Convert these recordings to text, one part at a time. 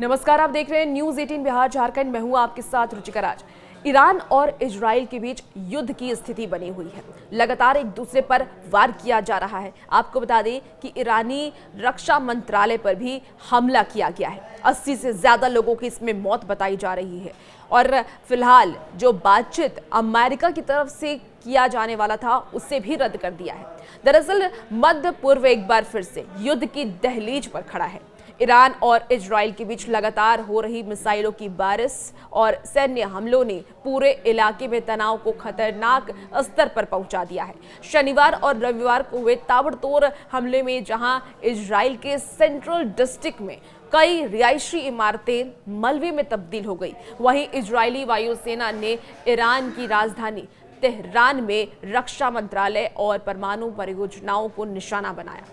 नमस्कार, आप देख रहे हैं न्यूज 18 बिहार झारखंड। मैं हूं आपके साथ रुचिका राज। ईरान और इजराइल के बीच युद्ध की स्थिति बनी हुई है। लगातार एक दूसरे पर वार किया जा रहा है। आपको बता दें कि ईरानी रक्षा मंत्रालय पर भी हमला किया गया है। 80 से ज्यादा लोगों की इसमें मौत बताई जा रही है। और फिलहाल जो बातचीत अमेरिका की तरफ से किया जाने वाला था उसे भी रद्द कर दिया है। दरअसल मध्य पूर्व एक बार फिर से युद्ध की दहलीज पर खड़ा है। ईरान और इजराइल के बीच लगातार हो रही मिसाइलों की बारिश और सैन्य हमलों ने पूरे इलाके में तनाव को खतरनाक स्तर पर पहुंचा दिया है। शनिवार और रविवार को हुए ताबड़तोड़ हमले में जहां इजराइल के सेंट्रल डिस्ट्रिक्ट में कई रिहायशी इमारतें मलबे में तब्दील हो गई, वहीं इजरायली वायुसेना ने ईरान की राजधानी तेहरान में रक्षा मंत्रालय और परमाणु परियोजनाओं को निशाना बनाया।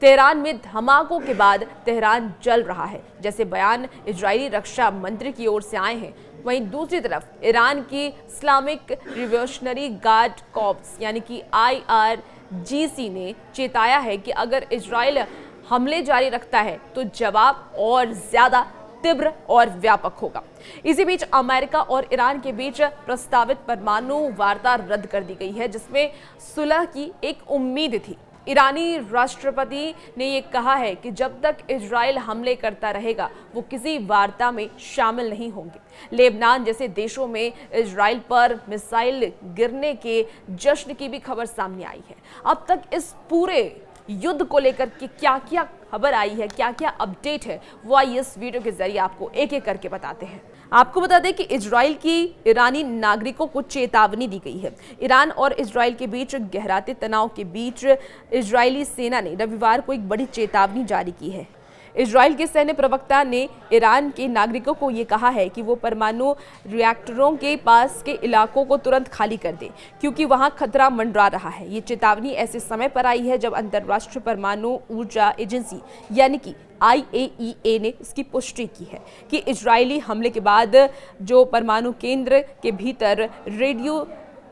तेहरान में धमाकों के बाद तेहरान जल रहा है, जैसे बयान इजरायली रक्षा मंत्री की ओर से आए हैं। वहीं दूसरी तरफ ईरान की इस्लामिक रिवोल्यूशनरी गार्ड कॉर्प्स यानी कि IRGC ने चेताया है कि अगर इजराइल हमले जारी रखता है तो जवाब और ज्यादा तीव्र और व्यापक होगा। इसी बीच अमेरिका और ईरान के बीच प्रस्तावित परमाणु वार्ता रद्द कर दी गई है, जिसमें सुलह की एक उम्मीद थी। ईरानी राष्ट्रपति ने ये कहा है कि जब तक इजराइल हमले करता रहेगा वो किसी वार्ता में शामिल नहीं होंगे। लेबनान जैसे देशों में इजराइल पर मिसाइल गिरने के जश्न की भी खबर सामने आई है। अब तक इस पूरे युद्ध को लेकर के क्या क्या खबर आई है, क्या क्या अपडेट है, वो आइए इस वीडियो के जरिए आपको एक एक करके बताते हैं। आपको बता दें कि इजराइल की ईरानी नागरिकों को चेतावनी दी गई है। ईरान और इजराइल के बीच गहराते तनाव के बीच इजरायली सेना ने रविवार को एक बड़ी चेतावनी जारी की है। इजराइल के सैन्य प्रवक्ता ने ईरान के नागरिकों को ये कहा है कि वो परमाणु रिएक्टरों के पास के इलाकों को तुरंत खाली कर दें, क्योंकि वहां खतरा मंडरा रहा है। ये चेतावनी ऐसे समय पर आई है जब अंतर्राष्ट्रीय परमाणु ऊर्जा एजेंसी यानी कि IAEA ने इसकी पुष्टि की है कि इजरायली हमले के बाद जो परमाणु केंद्र के भीतर रेडियो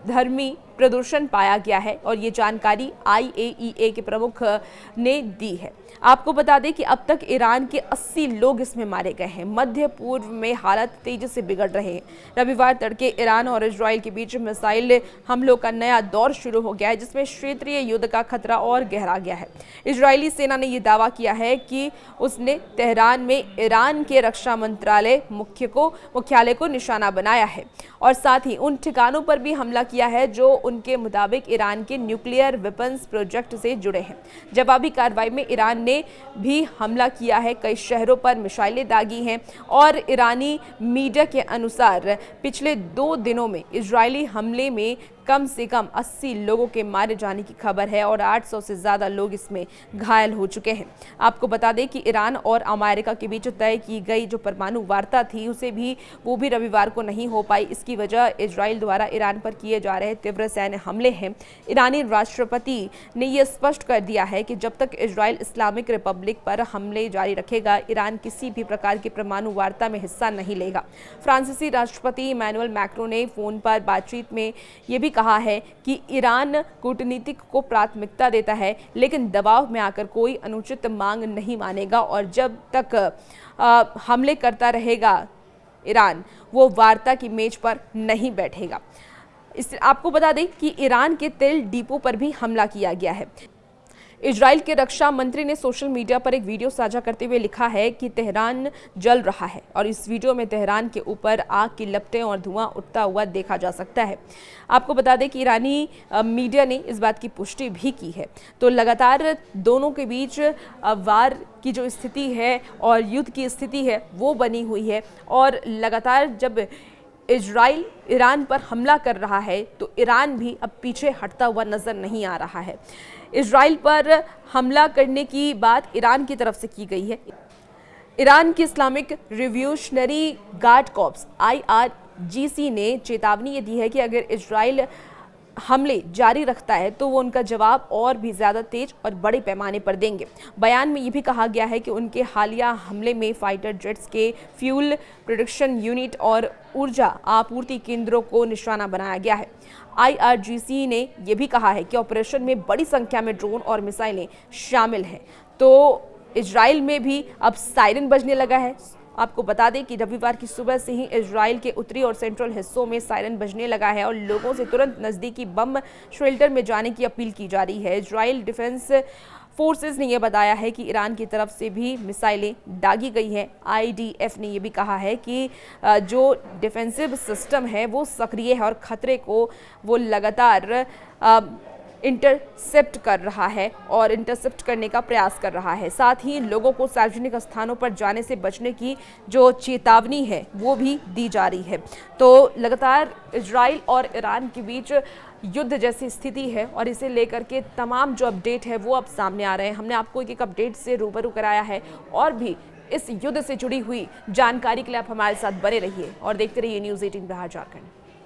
धर्मी प्रदूषण पाया गया है, और ये जानकारी IAEA के प्रमुख ने दी है। आपको बता दें कि अब तक ईरान के 80 लोग इसमें मारे गए हैं। मध्य पूर्व में हालात तेजी से बिगड़ रहे हैं। रविवार तड़के ईरान और इजराइल के बीच मिसाइल हमलों का नया दौर शुरू हो गया है, जिसमें क्षेत्रीय युद्ध का खतरा और गहरा गया है। इजरायली सेना ने यह दावा किया है कि उसने तेहरान में ईरान के रक्षा मंत्रालय मुख्यालय को निशाना बनाया है और साथ ही उन ठिकानों पर भी हमला किया है जो उनके मुताबिक ईरान के न्यूक्लियर वेपन्स प्रोजेक्ट से जुड़े हैं। जवाबी कार्रवाई में ईरान ने भी हमला किया है, कई शहरों पर मिसाइलें दागी हैं और ईरानी मीडिया के अनुसार पिछले 2 दिनों में इजरायली हमले में कम से कम 80 लोगों के मारे जाने की खबर है और 800 से ज्यादा लोग इसमें घायल हो चुके हैं। आपको बता दें कि ईरान और अमेरिका के बीच तय की गई जो परमाणु वार्ता थी वो भी रविवार को नहीं हो पाई। इसकी वजह इजराइल द्वारा ईरान पर किए जा रहे तीव्र सैन्य हमले हैं। ईरानी राष्ट्रपति ने यह स्पष्ट कर दिया है कि जब तक इजराइल इस्लामिक रिपब्लिक पर हमले जारी रखेगा, ईरान किसी भी प्रकार की परमाणु वार्ता में हिस्सा नहीं लेगा। फ्रांसीसी राष्ट्रपति इमैनुअल मैक्रों ने फोन पर बातचीत में यह भी कहा है कि ईरान कूटनीति को प्राथमिकता देता है, लेकिन दबाव में आकर कोई अनुचित मांग नहीं मानेगा और जब तक हमले करता रहेगा ईरान, वो वार्ता की मेज पर नहीं बैठेगा। आपको बता दें कि ईरान के तेल डिपो पर भी हमला किया गया है। इजराइल के रक्षा मंत्री ने सोशल मीडिया पर एक वीडियो साझा करते हुए लिखा है कि तेहरान जल रहा है और इस वीडियो में तेहरान के ऊपर आग की लपटें और धुआं उठता हुआ देखा जा सकता है। आपको बता दें कि ईरानी मीडिया ने इस बात की पुष्टि भी की है। तो लगातार दोनों के बीच वार की जो स्थिति है और युद्ध की स्थिति है वो बनी हुई है और लगातार जब इजराइल ईरान पर हमला कर रहा है तो ईरान भी अब पीछे हटता हुआ नजर नहीं आ रहा है। इजराइल पर हमला करने की बात ईरान की तरफ से की गई है। ईरान की Islamic revolutionary guard corps IRGC ने चेतावनी ये दी है कि अगर इजराइल हमले जारी रखता है तो वो उनका जवाब और भी ज़्यादा तेज और बड़े पैमाने पर देंगे। बयान में ये भी कहा गया है कि उनके हालिया हमले में फाइटर जेट्स के फ्यूल प्रोडक्शन यूनिट और ऊर्जा आपूर्ति केंद्रों को निशाना बनाया गया है। IRGC ने यह भी कहा है कि ऑपरेशन में बड़ी संख्या में ड्रोन और मिसाइलें शामिल हैं। तो इजराइल में भी अब सायरन बजने लगा है। आपको बता दें कि रविवार की सुबह से ही इजराइल के उत्तरी और सेंट्रल हिस्सों में सायरन बजने लगा है और लोगों से तुरंत नज़दीकी बम शेल्टर में जाने की अपील की जा रही है। इजराइल डिफेंस फोर्सेस ने यह बताया है कि ईरान की तरफ से भी मिसाइलें दागी गई हैं। आईडीएफ ने यह भी कहा है कि जो डिफेंसिव सिस्टम है वो सक्रिय है और खतरे को वो लगातार इंटरसेप्ट कर रहा है और इंटरसेप्ट करने का प्रयास कर रहा है। साथ ही लोगों को सार्वजनिक स्थानों पर जाने से बचने की जो चेतावनी है वो भी दी जा रही है। तो लगातार इजराइल और ईरान के बीच युद्ध जैसी स्थिति है और इसे लेकर के तमाम जो अपडेट है वो अब सामने आ रहे हैं। हमने आपको एक अपडेट से रूबरू कराया है और भी इस युद्ध से जुड़ी हुई जानकारी के लिए आप हमारे साथ बने रहिए और देखते रहिए न्यूज़ 18 बिहार झारखंड।